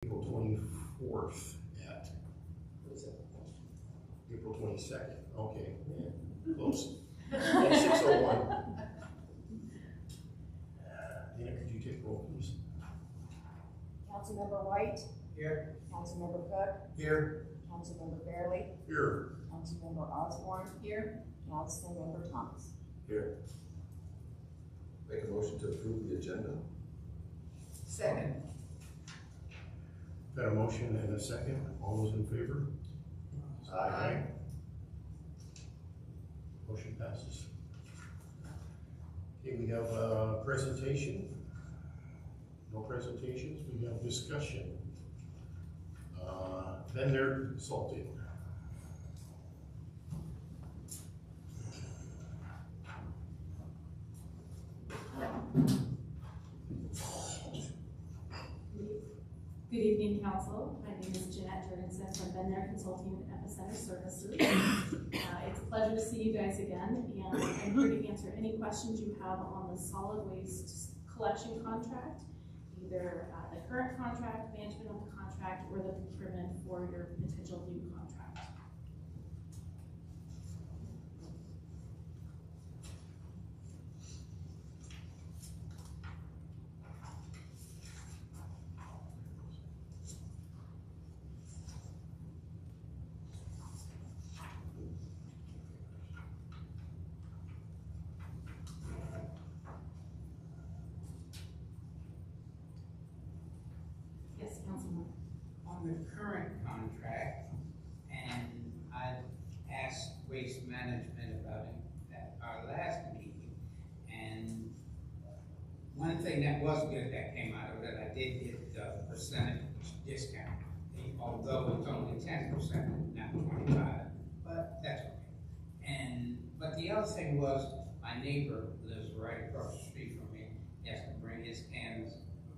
April 24th at, what is that? April 22nd, okay, yeah, close. At 6:01. Dana, could you take roll, please? Councilmember White. Here. Councilmember Cook. Here. Councilmember Fairley. Here. Councilmember Osborne. Here. Councilmember Thomas. Here. Make a motion to approve the agenda. Second. Got a motion and a second. All those in favor? Aye. Motion passes. Okay, we have a presentation. No presentations, we have discussion. Vendor consulting. Good evening, Council. My name is Jeanette Jorgensen from Vendor Consulting and Epicenter Services. It's a pleasure to see you guys again, and I'm here to answer any questions you have on the solid waste collection contract, either the current contract, management of the contract, or the procurement for your potential new contract. Yes, Councilman. On the current contract, and I asked Waste Management about it at our last meeting, and one thing that was good that came out of it, I did get the percentage discount, although it's only 10%, not 25, but that's okay. But the other thing was, my neighbor lives right across the street from me. He has to bring his cans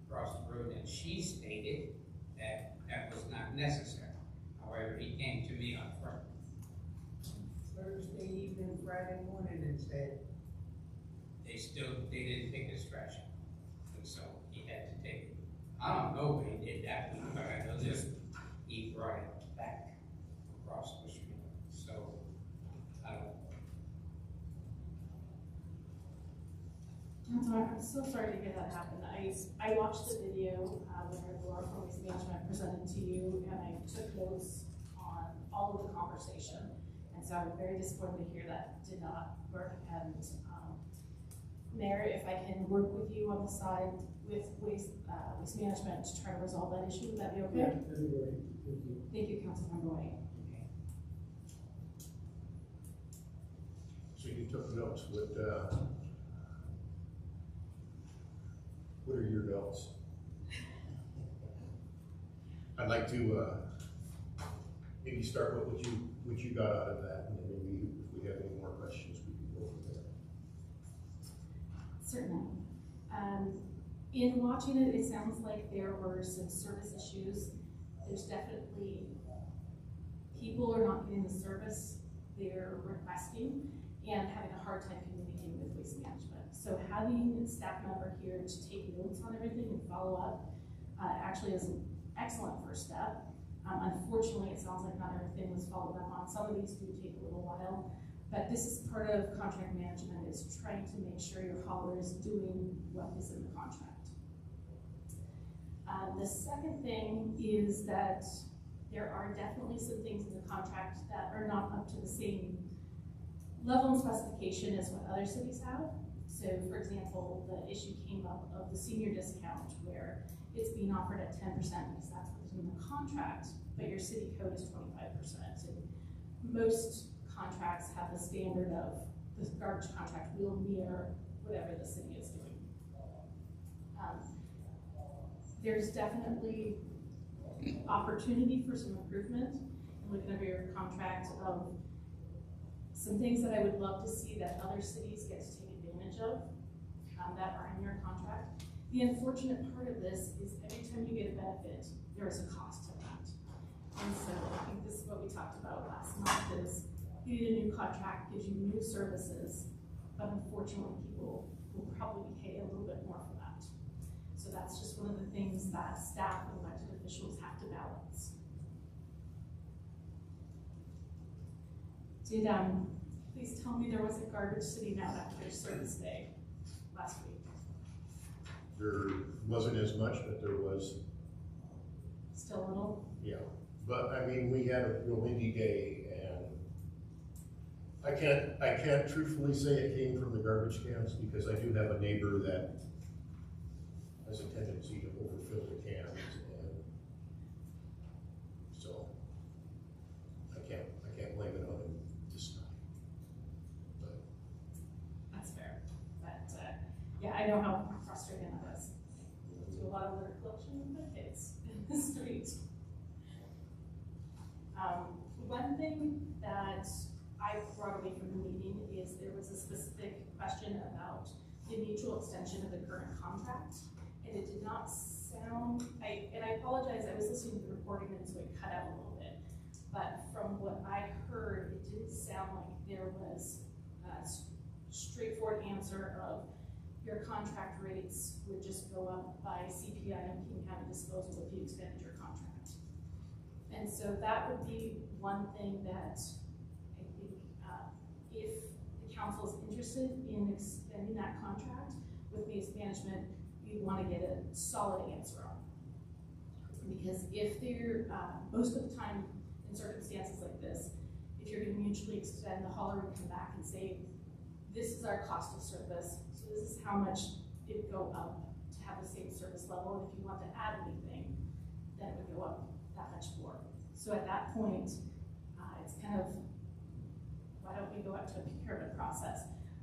across the road, and she stated that that was not necessary. However, he came to me on Thursday evening, Friday morning, and said they didn't take his trash out, and so he had to take it. I don't know where he did that, but I know this, he brought it back across the street, so I don't know. Councilman, I'm so sorry to hear that happen. I watched the video when Laura from Waste Management presented to you, and I took notes on all of the conversation. And so I'm very disappointed to hear that did not work. And Mayor, if I can work with you on the side with Waste Management to try to resolve that issue, would that be okay? Yeah, that'd be great. Thank you. Thank you, Councilmember White. So you took notes. What are your notes? I'd like to maybe start with what you got out of that, and then maybe if we have any more questions, we can go from there. Certainly. In watching it, it sounds like there were some service issues. There's definitely people are not getting the service they're requesting and having a hard time communicating with Waste Management. So having a staff member here to take notes on everything and follow up actually is an excellent first step. Unfortunately, it sounds like not everything was followed up on. Some of these do take a little while, but this is part of contract management, is trying to make sure your hauler is doing what is in the contract. The second thing is that there are definitely some things in the contract that are not up to the same level and specification as what other cities have. So for example, the issue came up of the senior discount where it's being offered at 10% because that's what's in the contract, but your city code is 25%. And most contracts have the standard of the garbage contract will mirror whatever the city is doing. There's definitely opportunity for some improvement in looking over your contract of some things that I would love to see that other cities get to take advantage of that are in your contract. The unfortunate part of this is every time you get a benefit, there is a cost to that. And so I think this is what we talked about last month is getting a new contract gives you new services, but unfortunately people will probably pay a little bit more for that. So that's just one of the things that staff and elected officials have to balance. Please tell me there wasn't garbage sitting out after service day last week. There wasn't as much, but there was, Still a little? yeah. But I mean, we had a real windy day, and I can't truthfully say it came from the garbage cans, because I do have a neighbor that has a tendency to overfill the cans, and so I can't blame it on him this time. But That's fair. But, yeah, I know how frustrating that is. Do a lot of litter collection with my kids in the street. One thing that I brought away from the meeting is there was a specific question about the mutual extension of the current contract. And it did not sound, and I apologize, I was listening to the recording and so it cut out a little bit. But from what I heard, it didn't sound like there was a straightforward answer of your contract rates would just go up by CPI and King County disposal if you extended your contract. And so that would be one thing that I think, if the council is interested in extending that contract with waste management, we want to get a solid answer on. Because if they're, most of the time in circumstances like this, if you're going to mutually extend, the hauler would come back and say, this is our cost of service, so this is how much it would go up to have the same service level, and if you want to add anything, then it would go up that much more. So at that point, it's kind of, why don't we go out to a procurement process,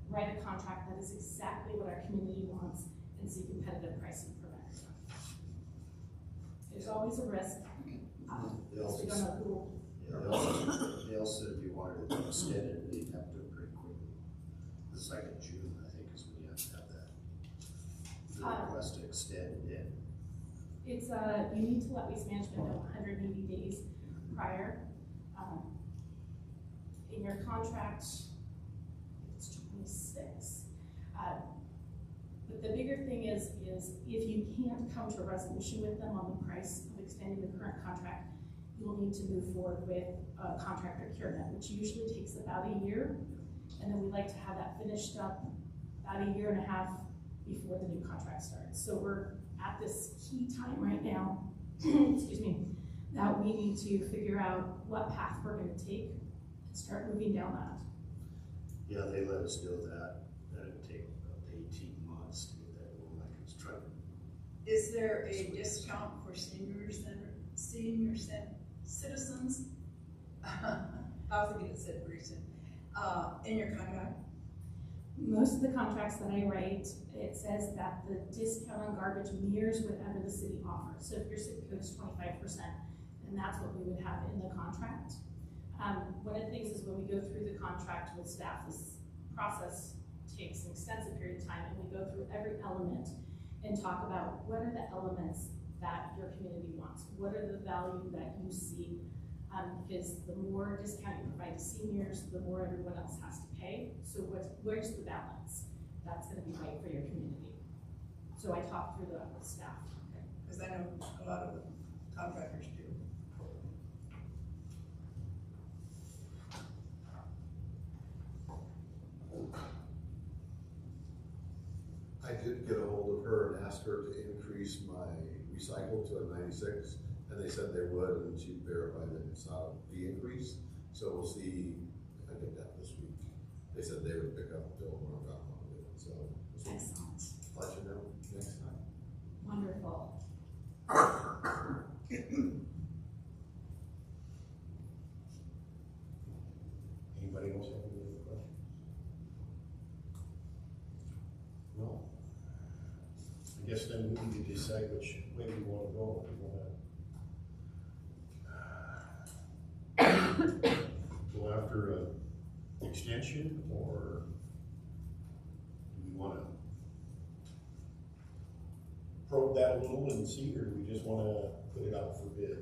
write a contract that is exactly what our community wants, and see competitive pricing from everyone. There's always a risk. They We also, don't know who. they also said if you wanted to extend it, they'd have to do it pretty quickly. The second June, I think, is when you have to have that. The request to extend it. It's, you need to let waste management know 180 days prior. In your contract, it's 26. But the bigger thing is if you can't come to a resolution with them on the price of extending the current contract, you'll need to move forward with contract procurement, which usually takes about a year. And then we like to have that finished up about a year and a half before the new contract starts. So we're at this key time right now, excuse me, that we need to figure out what path we're going to take and start moving down that. Yeah, they let us know that it would take about 18 months to get that going, like it's trying. Is there a discount for seniors and senior citizens? I was gonna say recent, in your contract? Most of the contracts that I write, it says that the discount on garbage mirrors whatever the city offers. So if your city code is 25%, then that's what we would have in the contract. One of the things is when we go through the contract with staff, this process takes an extensive period of time, and we go through every element and talk about what are the elements that your community wants, what are the value that you see, because the more discount you provide to seniors, the more everyone else has to pay. So where's the balance that's going to be right for your community? So I talk through that with staff. Because I know a lot of the contractors do. I did get a hold of her and asked her to increase my recycle to a 96, and they said they would, and she verified that it's not the increase. So we'll see if I get that this week. They said they would pick up Bill when I got on with it, so we'll see. Excellent. Let you know next time. Wonderful. anybody else have any other questions? Well, I guess then we need to decide which way we want to go. If we want to go after an extension, or do we want to probe that a little and see, or do we just want to put it out for bid?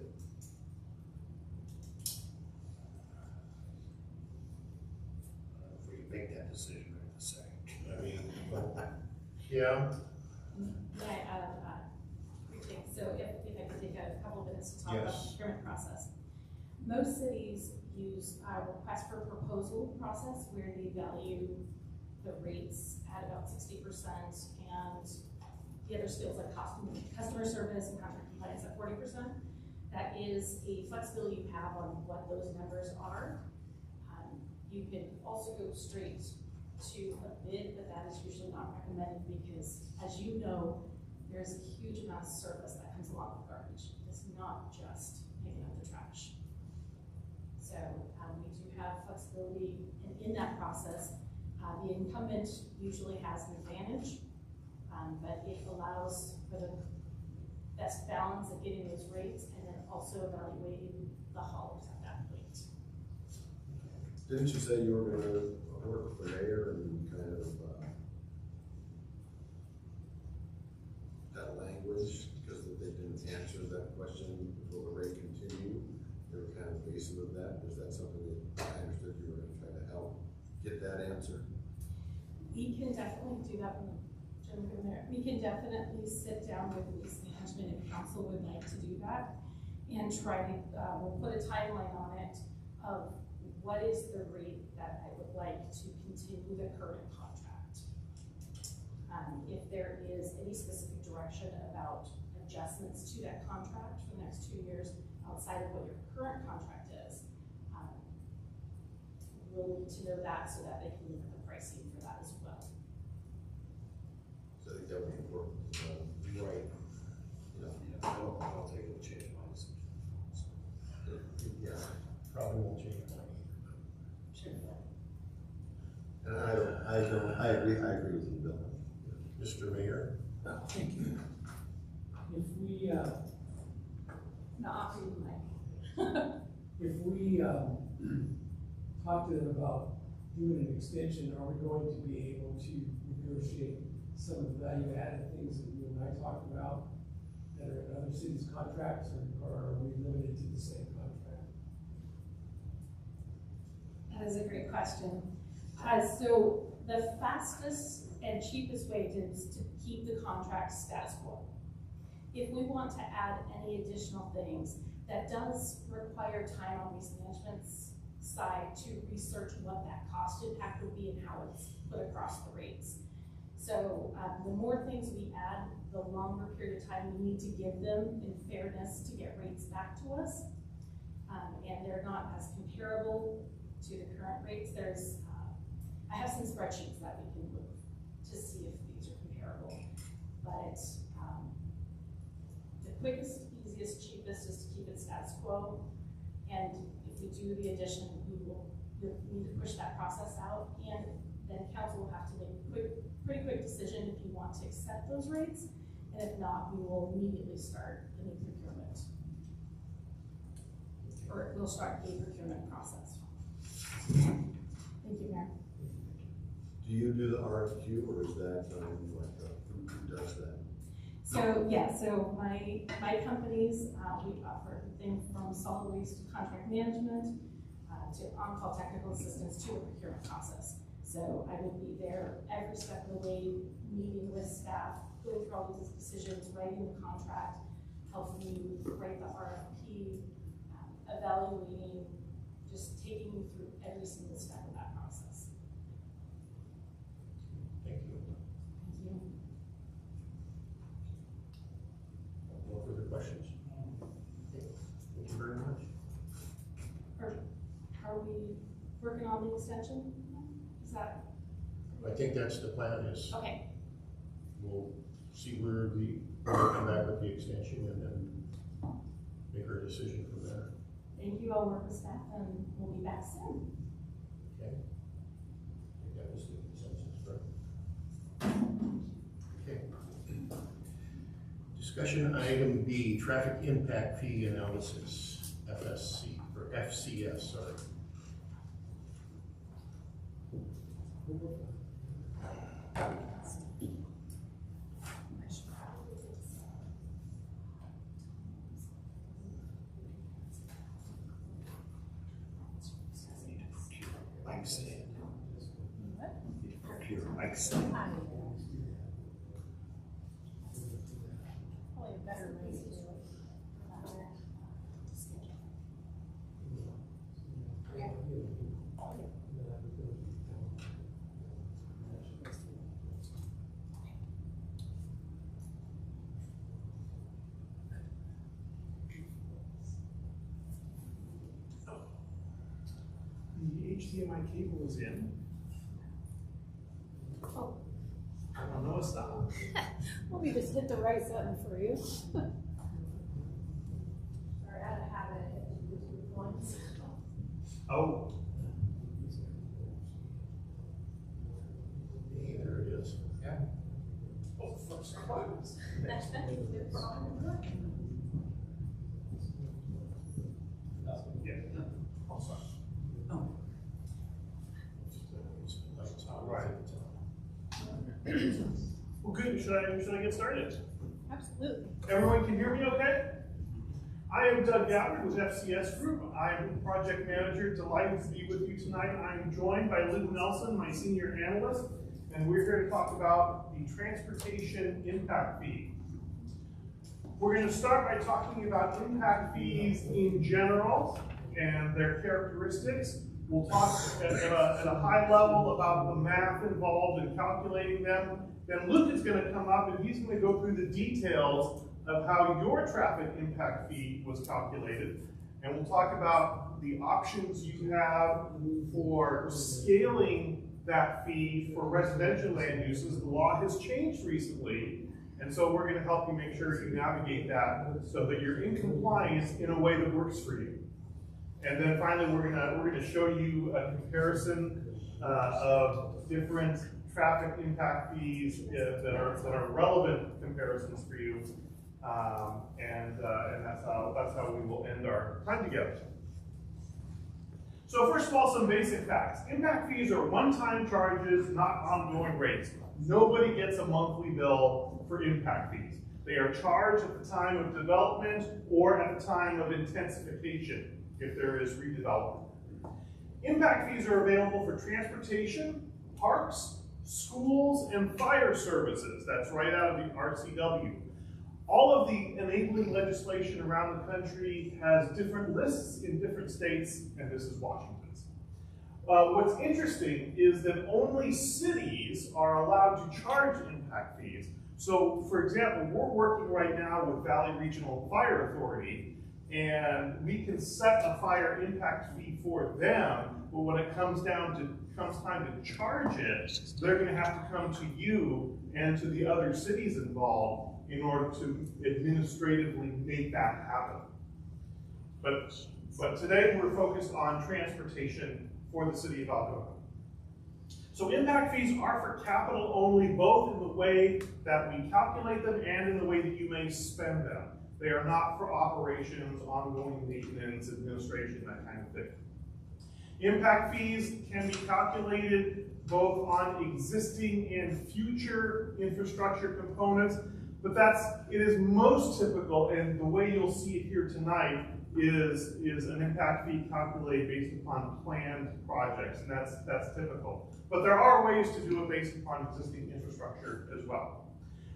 If we can make that decision right this second. I mean, yeah, May I add Most cities use a request for proposal process where they value the rates at about 60% and the other skills like customer service and contract compliance at 40%. That is a flexibility you have on what those numbers are. You can also go straight to a bid, but that is usually not recommended because, as you know, there's a huge amount of service that comes along with garbage. It's not just picking up the trash. So we do have flexibility in that process. The incumbent usually has an advantage, but it allows for the best balance of getting those rates and then also evaluating the haulers at that point. Didn't you say you were gonna work with the mayor and kind of, that language, because that they didn't answer that question, will the rate continue? They were kind of evasive of that. Is that something that I understood you were gonna try to help get that answer? We can definitely do that when we can definitely sit down with waste management if council would like to do that and try to, we'll put a timeline on it of what is the rate that I would like to continue the current contract. If there is any specific direction about adjustments to that contract for the next 2 years outside of what your current contract is, we'll need to know that so that they can look at the pricing for that as well. So I think that would be important. Right. You know, I don't think it'll change my decision. yeah. Probably won't change mine And I agree with you, Bill. either. Mr. Mayor? Thank you. If we, Not offering the mic. if we, talk to them about doing an extension, are we going to be able to negotiate some of the value-added things that you and I talked about that are in other cities' contracts, or are we limited to the same contract? That is a great question. So the fastest and cheapest way is to keep the contract status quo. If we want to add any additional things, that does require time on waste management's side to research what that cost impact would be and how it's put across the rates. So the more things we add, the longer period of time we need to give them in fairness to get rates back to us. And they're not as comparable to the current rates. I have some spreadsheets that we can move to see if these are comparable. But the quickest, easiest, cheapest is to keep it status quo. And if we do the addition, you'll need to push that process out. And then council will have to make a pretty quick decision if you want to accept those rates. And if not, we will immediately start the new procurement. Or we'll start the procurement process. Thank you, Mayor. Do you do the RFQ, or is that, who does that? So, yeah, so my companies, we offer everything from solid waste contract management to on-call technical assistance to the procurement process. So I would be there every step of the way, meeting with staff, going through all these decisions, writing the contract, helping you write the RFP, evaluating, just taking you through every single step of that process. Thank you. Thank you. No further questions? Okay. Thank you very much. Are we working on the extension? Is that, I think that's the plan is, okay, we'll see where we'll come back with the extension and then make our decision from there. thank you, I'll work with staff and we'll be back soon. Okay? I think that was the consensus, right? Okay. Discussion item B, traffic impact fee analysis, FSC, or FCS, sorry. Mic stand. Pure mic stand. Probably a better way to do it. HDMI cable is in. Oh. I don't know, stop. Let me just hit the right button for you. Sorry, I had a habit of hitting YouTube once. Oh. There it is. Yeah. Oh, first. Yeah. Oh, sorry. Oh. All right. Well, good. Should I get started? Absolutely. Everyone can hear me okay? I am Doug Gallagher with FCS Group. I am the project manager. Delighted to be with you tonight. I am joined by Luke Nelson, my senior analyst, and we're here to talk about the transportation impact fee. We're going to start by talking about impact fees in general and their characteristics. We'll talk at a high level about the math involved in calculating them. Then Luke is going to come up and he's going to go through the details of how your traffic impact fee was calculated. And we'll talk about the options you have for scaling that fee for residential land uses. The law has changed recently, and so we're going to help you make sure you navigate that so that you're in compliance in a way that works for you. And then finally, we're gonna show you a comparison of different traffic impact fees that are relevant comparisons for you, and that's how we will end our time together. So first of all, some basic facts. Impact fees are one-time charges, not ongoing rates. Nobody gets a monthly bill for impact fees. They are charged at the time of development or at the time of intensification, if there is redevelopment. Impact fees are available for transportation, parks, schools, and fire services. That's right out of the RCW. All of the enabling legislation around the country has different lists in different states, and this is Washington's. What's interesting is that only cities are allowed to charge impact fees. So, for example, we're working right now with Valley Regional Fire Authority, and we can set a fire impact fee for them, but when it comes time to charge it, they're going to have to come to you and to the other cities involved in order to administratively make that happen. But today we're focused on transportation for the city of Algona. So impact fees are for capital only, both in the way that we calculate them and in the way that you may spend them. They are not for operations, ongoing maintenance, administration, that kind of thing. Impact fees can be calculated both on existing and future infrastructure components, but it is most typical, and the way you'll see it here tonight is an impact fee calculated based upon planned projects, and that's typical. But there are ways to do it based upon existing infrastructure as well.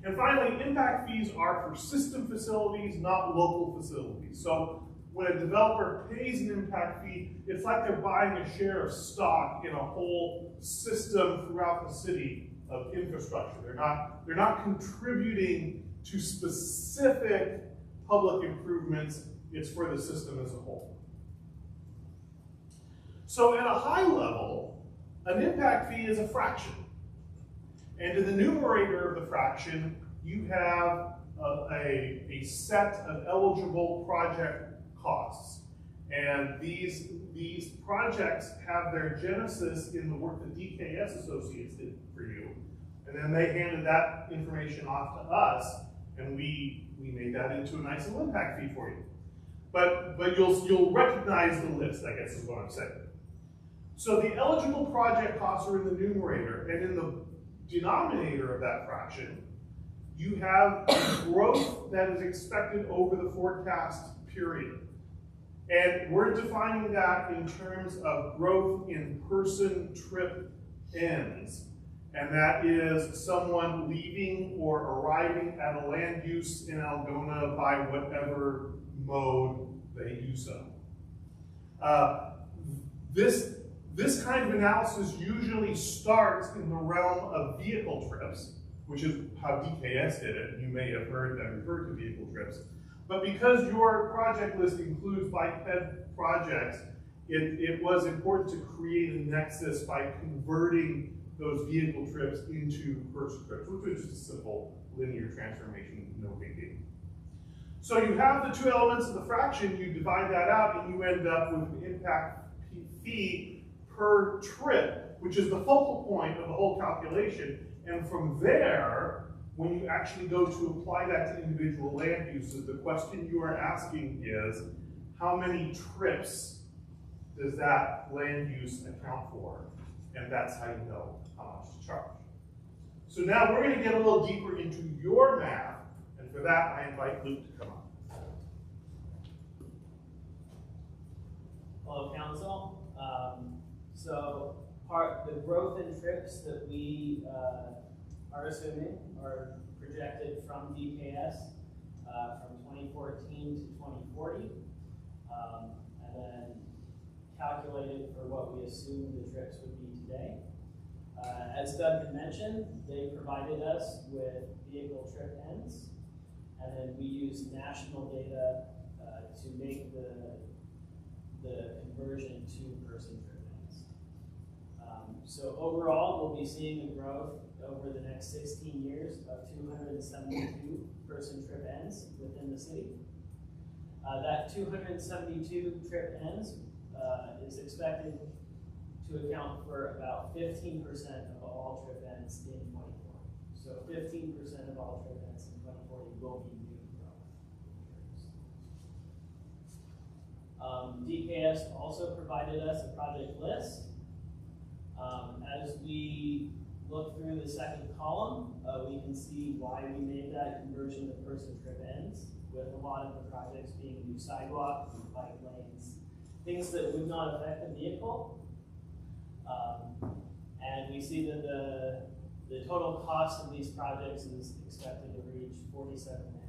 And finally, impact fees are for system facilities, not local facilities. So when a developer pays an impact fee, it's like they're buying a share of stock in a whole system throughout the city of infrastructure. They're not contributing to specific public improvements. It's for the system as a whole. So at a high level, an impact fee is a fraction. And in the numerator of the fraction, you have a set of eligible project costs. And these projects have their genesis in the work that DKS Associates did for you. And then they handed that information off to us, and we made that into a nice little impact fee for you. But you'll recognize the list, I guess is what I'm saying. So the eligible project costs are in the numerator, and in the denominator of that fraction, you have growth that is expected over the forecast period. And we're defining that in terms of growth in person trip ends. And that is someone leaving or arriving at a land use in Algona by whatever mode they do so. This kind of analysis usually starts in the realm of vehicle trips, which is how DKS did it. You may have heard them refer to vehicle trips. But because your project list includes bike ped projects, it was important to create a nexus by converting those vehicle trips into person trips, which was just a simple linear transformation, no big deal. So you have the two elements of the fraction, you divide that out, and you end up with an impact fee per trip, which is the focal point of the whole calculation. And from there, when you actually go to apply that to individual land uses, the question you are asking is, how many trips does that land use account for? And that's how you know how much to charge. So now we're going to get a little deeper into your math, and for that I invite Luke to come up. Hello, Council. So the growth in trips that we are assuming are projected from DKS from 2014 to 2040, and then calculated for what we assume the trips would be today. As Doug had mentioned, they provided us with vehicle trip ends, and then we used national data to make the conversion to person trip ends. So overall, we'll be seeing a growth over the next 16 years of 272 person trip ends within the city. That 272 trip ends is expected to account for about 15% of all trip ends in 2040. So 15% of all trip ends in 2040 will be new growth. DKS also provided us a project list. As we look through the second column, we can see why we made that conversion to person trip ends, with a lot of the projects being new sidewalks, new bike lanes, things that would not affect the vehicle. And we see that the total cost of these projects is expected to reach $47 million.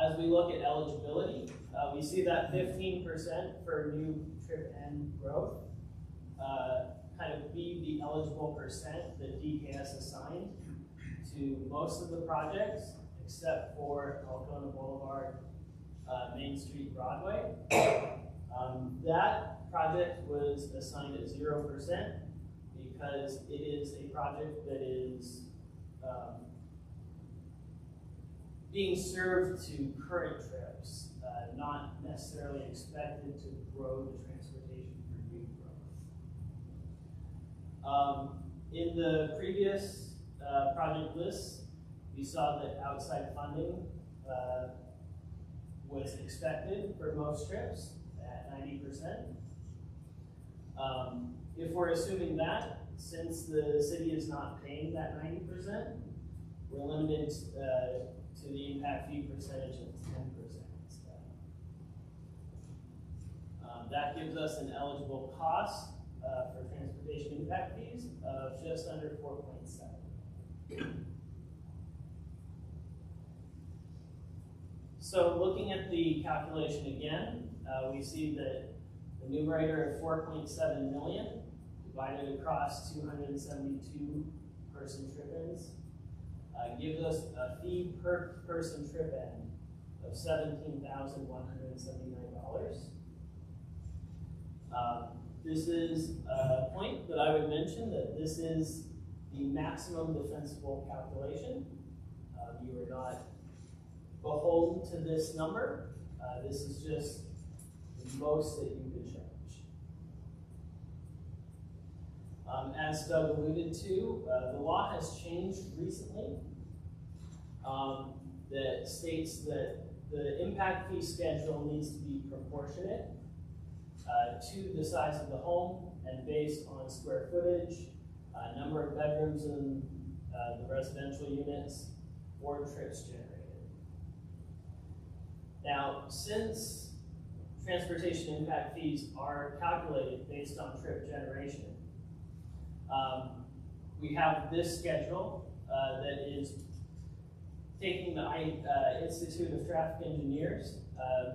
As we look at eligibility, we see that 15% for new trip end growth kind of be the eligible percent that DKS assigned to most of the projects, except for Algona Boulevard, Main Street, Broadway. That project was assigned at 0% because it is a project that is being served to current trips, not necessarily expected to grow the transportation for new growth. In the previous project list, we saw that outside funding was expected for most trips at 90%. If we're assuming that, since the city is not paying that 90%, we're limited to the impact fee percentage of 10% instead. That gives us an eligible cost for transportation impact fees of just under 4.7. So looking at the calculation again, we see that the numerator of 4.7 million divided across 272 person trip ends gives us a fee per person trip end of $17,179. This is a point that I would mention that this is the maximum defensible calculation. You are not beholden to this number. This is just the most that you could charge. As Doug alluded to, the law has changed recently that states that the impact fee schedule needs to be proportionate to the size of the home and based on square footage, number of bedrooms in the residential units, or trips generated. Now, since transportation impact fees are calculated based on trip generation, we have this schedule that is taking the Institute of Traffic Engineers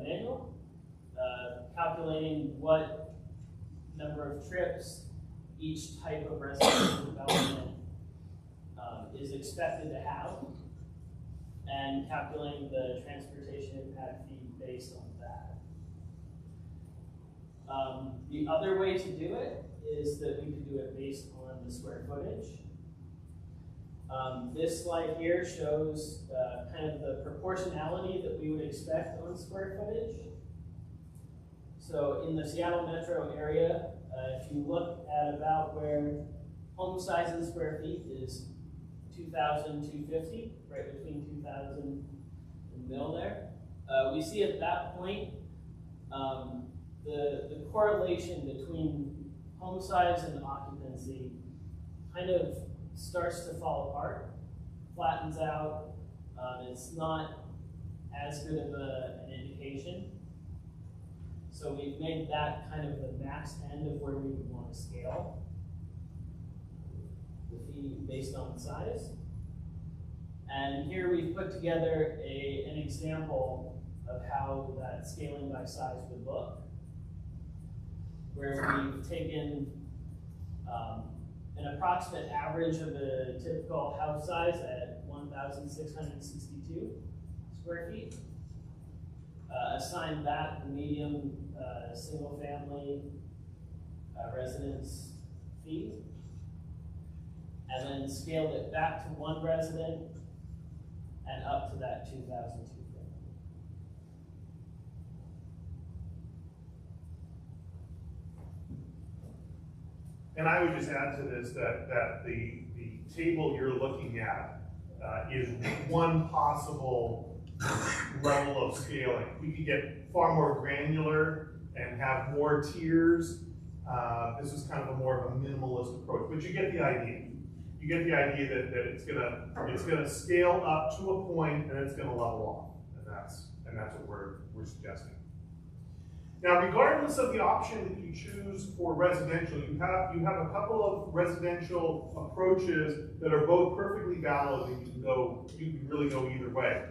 manual, calculating what number of trips each type of residential development is expected to have, and calculating the transportation impact fee based on that. The other way to do it is that we could do it based on the square footage. This slide here shows kind of the proportionality that we would expect on square footage. So in the Seattle metro area, if you look at about where home size in square feet is 2,250, right between 2,000 and the middle there, we see at that point the correlation between home size and occupancy kind of starts to fall apart, flattens out. It's not as good of an indication. So we've made that kind of the max end of where we would want to scale the fee based on size. And here we've put together an example of how that scaling by size would look, where we've taken an approximate average of a typical house size at 1,662 square feet, assigned that the medium single family residence fee, and then scaled it back to one resident and up to that 2,250. And I would just add to this that the table you're looking at is one possible level of scaling. We could get far more granular and have more tiers. This is kind of a more of a minimalist approach, but you get the idea. You get the idea that it's gonna scale up to a point and it's gonna level off, and that's what we're suggesting. Now, regardless of the option that you choose for residential, you have a couple of residential approaches that are both perfectly valid, and you can really go either way.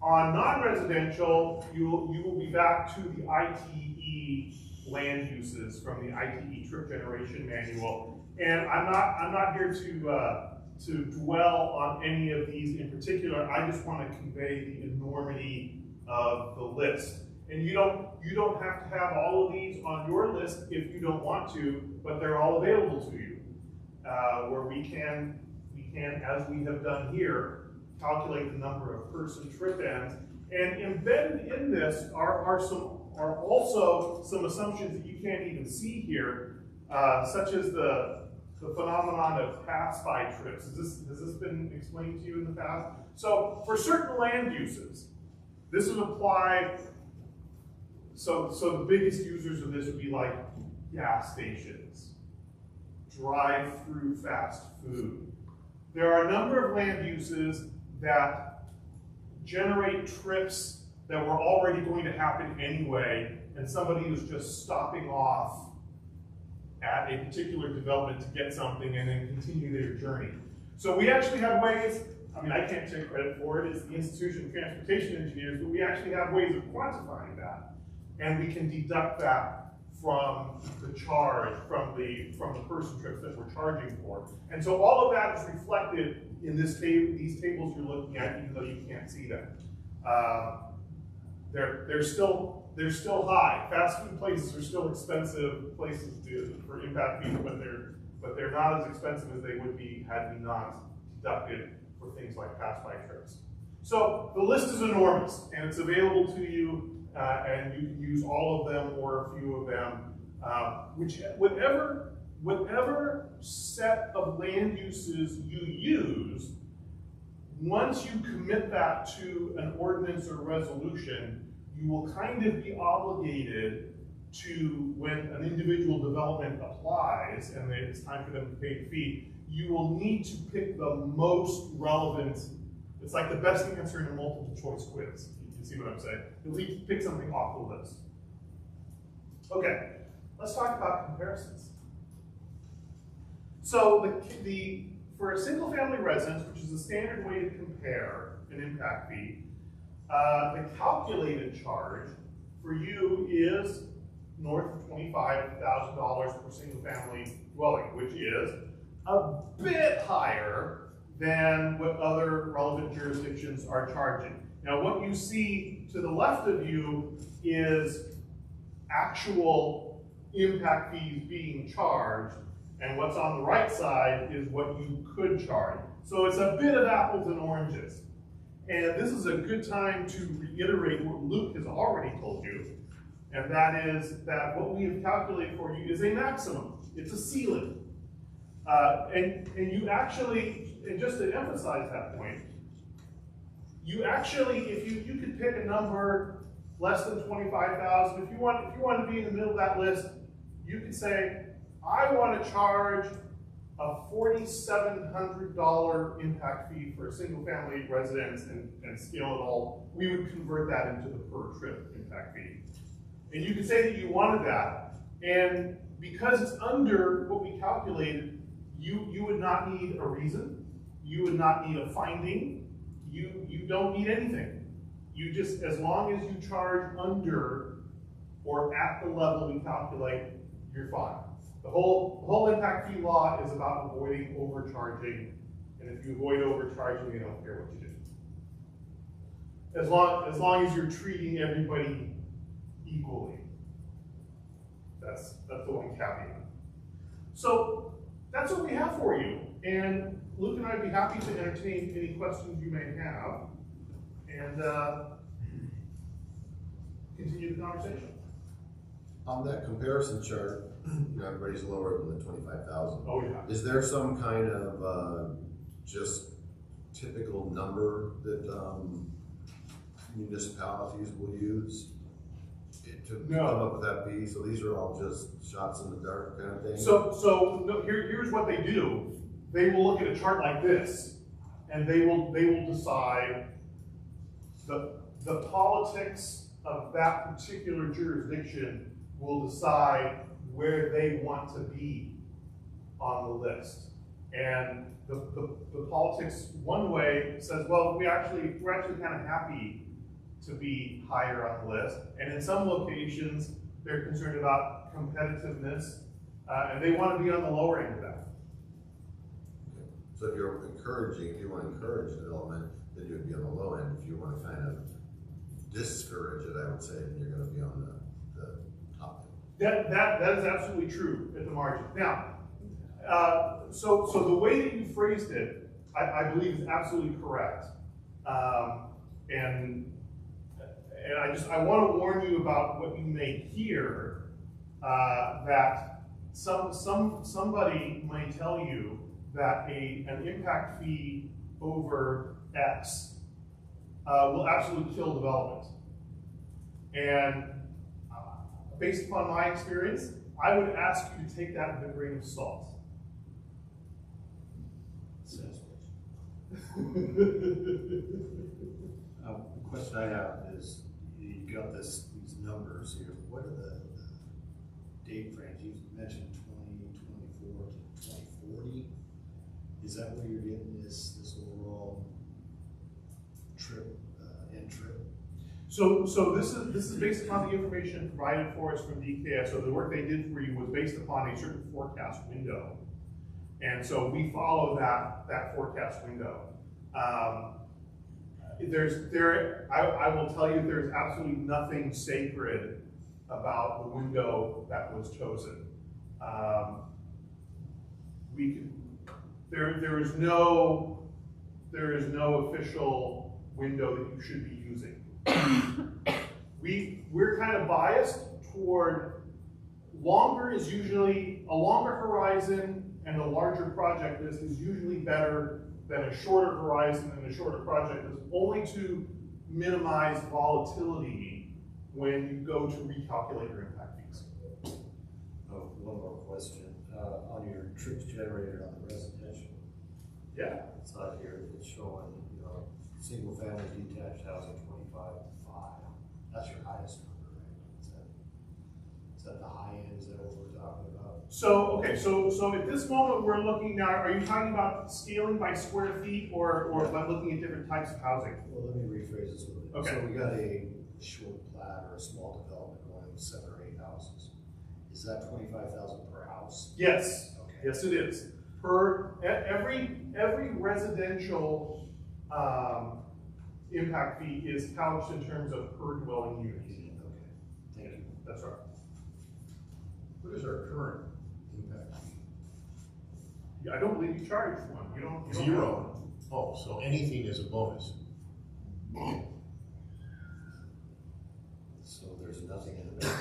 On non-residential, you will be back to the ITE land uses from the ITE trip generation manual, and I'm not here to dwell on any of these in particular. I just want to convey the enormity of the list. And you don't have to have all of these on your list if you don't want to, but they're all available to you, where we can, as we have done here, calculate the number of person trip ends. And embedded in this are also some assumptions that you can't even see here, such as the phenomenon of pass-by trips. Has this been explained to you in the past? So for certain land uses, this would apply. So the biggest users of this would be like gas stations, drive-through fast food. There are a number of land uses that generate trips that were already going to happen anyway, and somebody was just stopping off at a particular development to get something and then continue their journey. So we actually have ways, I mean, I can't take credit for it, it's the Institution of Transportation Engineers, but we actually have ways of quantifying that. And we can deduct that from the charge, from the person trips that we're charging for. And so all of that is reflected in these tables you're looking at, even though you can't see them. They're still high. Fast food places are still expensive places for impact fees, but they're not as expensive as they would be had we not deducted for things like pass-by trips. So the list is enormous, and it's available to you. And you can use all of them or a few of them. Whatever set of land uses you use, once you commit that to an ordinance or resolution, you will kind of be obligated to, when an individual development applies and it's time for them to pay the fee, you will need to pick the most relevant. It's like the best answer in a multiple choice quiz. You see what I'm saying? You'll need to pick something off the list. Okay, let's talk about comparisons. So for a single family residence, which is the standard way to compare an impact fee, the calculated charge for you is north of $25,000 per single family dwelling, which is a bit higher than what other relevant jurisdictions are charging. Now, what you see to the left of you is actual impact fees being charged, and what's on the right side is what you could charge. So it's a bit of apples and oranges. And this is a good time to reiterate what Luke has already told you, and that is that what we have calculated for you is a maximum. It's a ceiling. And you actually, and just to emphasize that point, you actually, if you could pick a number less than 25,000, if you want to be in the middle of that list, you could say, I want to charge a $4,700 impact fee for a single family residence and scale it all. We would convert that into the per trip impact fee. And you could say that you wanted that, and because it's under what we calculated, you would not need a reason, you would not need a finding, you don't need anything. You just, as long as you charge under or at the level we calculate, you're fine. The whole impact fee law is about avoiding overcharging, and if you avoid overcharging, they don't care what you do. As long as you're treating everybody equally. That's the one caveat. So that's what we have for you, and Luke and I would be happy to entertain any questions you may have, and continue the conversation. On that comparison chart, everybody's lower than the 25,000. Oh yeah. Is there some kind of just typical number that municipalities will use to come up with that fee? So these are all just shots in the dark kind of thing? So no, here's what they do. They will look at a chart like this, and they will decide the politics of that particular jurisdiction will decide where they want to be on the list. And the politics one way says, well, we're actually kind of happy to be higher on the list. And in some locations, they're concerned about competitiveness, and they want to be on the lower end of that. So if you want to encourage development, then you would be on the low end. If you want to kind of discourage it, I would say, then you're going to be on the top end. That is absolutely true at the margin. Now, so the way that you phrased it, I believe is absolutely correct. And I want to warn you about what you may hear, that somebody might tell you that an impact fee over X will absolutely kill development. And based upon my experience, I would ask you to take that with a grain of salt. The question I have is, you got these numbers here. What are the date frames? You mentioned 2024 to 2040. Is that where you're getting this overall trip, end trip? So this is based upon the information provided for us from DKS. So the work they did for you was based upon a certain forecast window, and so we follow that forecast window. I will tell you, there's absolutely nothing sacred about the window that was chosen. There is no official window that you should be using. We're kind of biased toward longer is usually a longer horizon, and a larger project list is usually better than a shorter horizon and a shorter project list, only to minimize volatility when you go to recalculate your impact fees. Oh, one more question. On your trips generated on the residential, Yeah. side here, it's showing, single family detached housing 25.5. That's your highest number, right? Is that the high end? Is that what we're talking about? So at this moment we're looking now, are you talking about scaling by square feet or by looking at different types of housing? Well, let me rephrase this a little bit. Okay. So we got a short plat or a small development going with 7 or 8 houses. Is that 25,000 per house? Yes. Okay. Yes, it is. Per every residential impact fee is couched in terms of per dwelling unit. Okay. Thank you. That's right. What is our current impact fee? Yeah, I don't believe you charge one, you don't. 0. Oh, so anything is a bonus. So there's nothing in the back.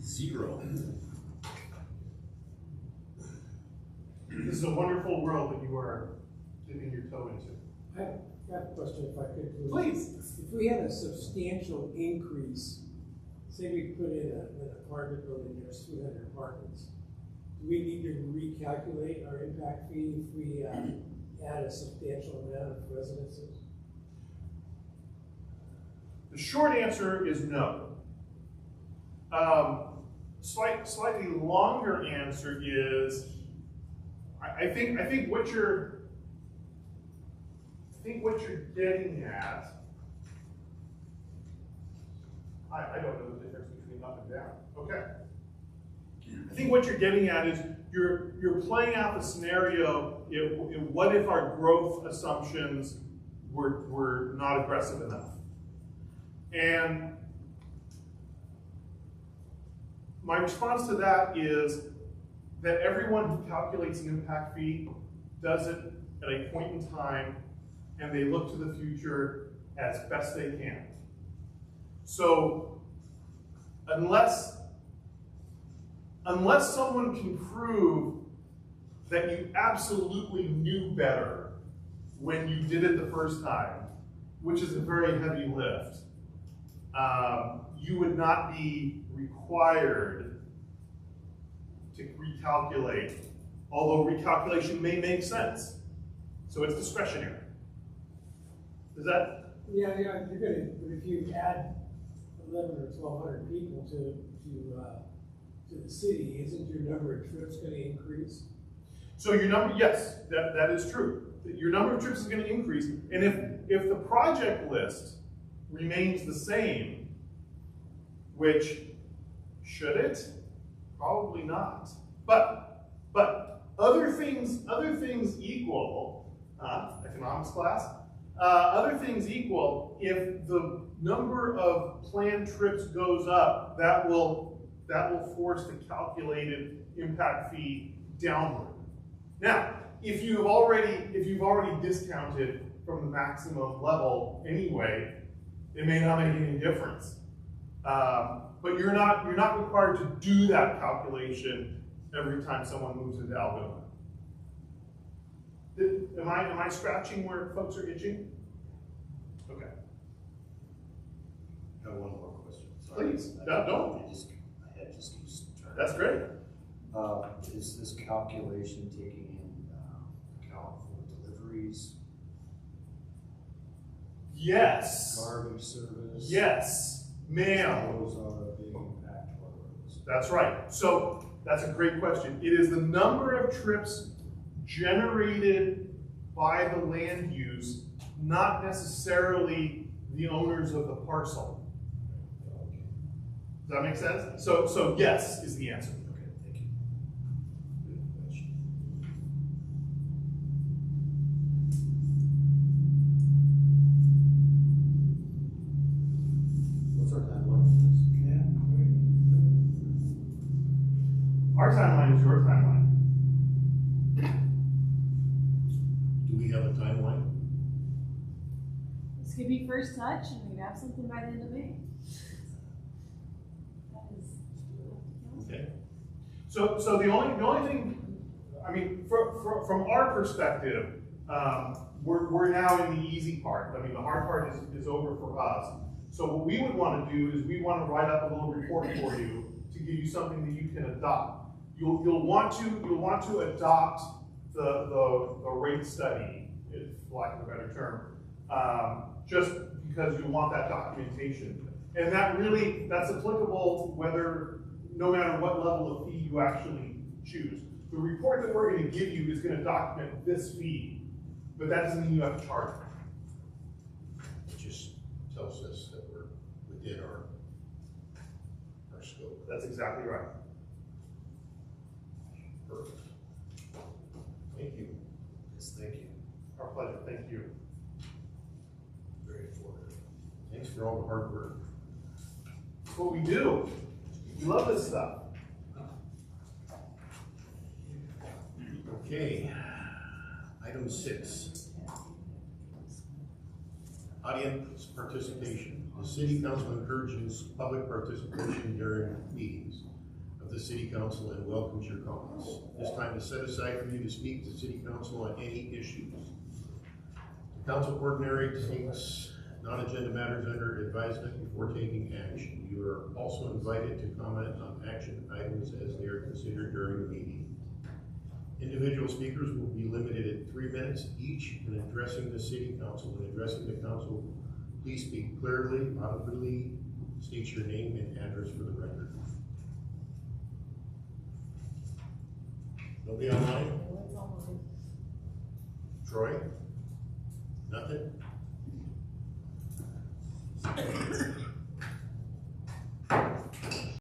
0. This is a wonderful world that you are dipping your toe into. I got a question if I could. Please. If we had a substantial increase, say we put in an apartment building, there's 300 apartments, do we need to recalculate our impact fee if we add a substantial amount of residences? The short answer is no. Slightly longer answer is, I think what you're getting at, I don't know the difference between up and down. Okay. I think what you're getting at is you're playing out the scenario, what if our growth assumptions were not aggressive enough? And my response to that is that everyone who calculates an impact fee does it at a point in time, and they look to the future as best they can. So unless someone can prove that you absolutely knew better when you did it the first time, which is a very heavy lift, you would not be required to recalculate, although recalculation may make sense. So it's discretionary. Is that? Yeah, you're gonna, but if you add 11 or 1,200 people to the city, isn't your number of trips gonna increase? So your number, yes, that is true. Your number of trips is gonna increase, and if the project list remains the same, which, should it? Probably not. But other things equal, economics class, other things equal, if the number of planned trips goes up, that will force the calculated impact fee downward. Now, if you've already discounted from the maximum level anyway, it may not make any difference. But you're not required to do that calculation every time someone moves into Algona. Am I scratching where folks are itching? Okay. I have one more question. Sorry. Please. Don't. My head just keeps turning. That's great. Is this calculation taking in account for deliveries, Yes. garbage service? Yes. Ma'am. Those are a big impact to our roads. That's right. So that's a great question. It is the number of trips generated by the land use, not necessarily the owners of the parcel. Does that make sense? So yes is the answer. Okay, thank you. What's our timeline on this? Our timeline is your timeline. Do we have a timeline? This could be first touch and we'd have something by the end of May. That is Okay. So the only thing, I mean, from our perspective, we're now in the easy part. I mean, the hard part is over for us. So what we would want to do is we want to write up a little report for you to give you something that you can adopt. You'll want to adopt the rate study, for lack of a better term, just because you want that documentation. And that's applicable no matter what level of fee you actually choose. The report that we're going to give you is going to document this fee, but that doesn't mean you have to charge it. It just tells us that we're within our scope. That's exactly right. Perfect. Thank you. Yes, thank you. Our pleasure. Thank you. Very informative. Thanks for all the hard work. That's what we do. We love this stuff. Okay, item 6. Audience participation. The city council encourages public participation during meetings of the city council and welcomes your comments. This time is set aside for you to speak to city council on any issues. The council ordinary takes non-agenda matters under advisement before taking action. You are also invited to comment on action items as they are considered during the meeting. Individual speakers will be limited at 3 minutes each in addressing the city council. When addressing the council, please speak clearly, audibly, state your name and address for the record. Nobody online? Troy? Nothing?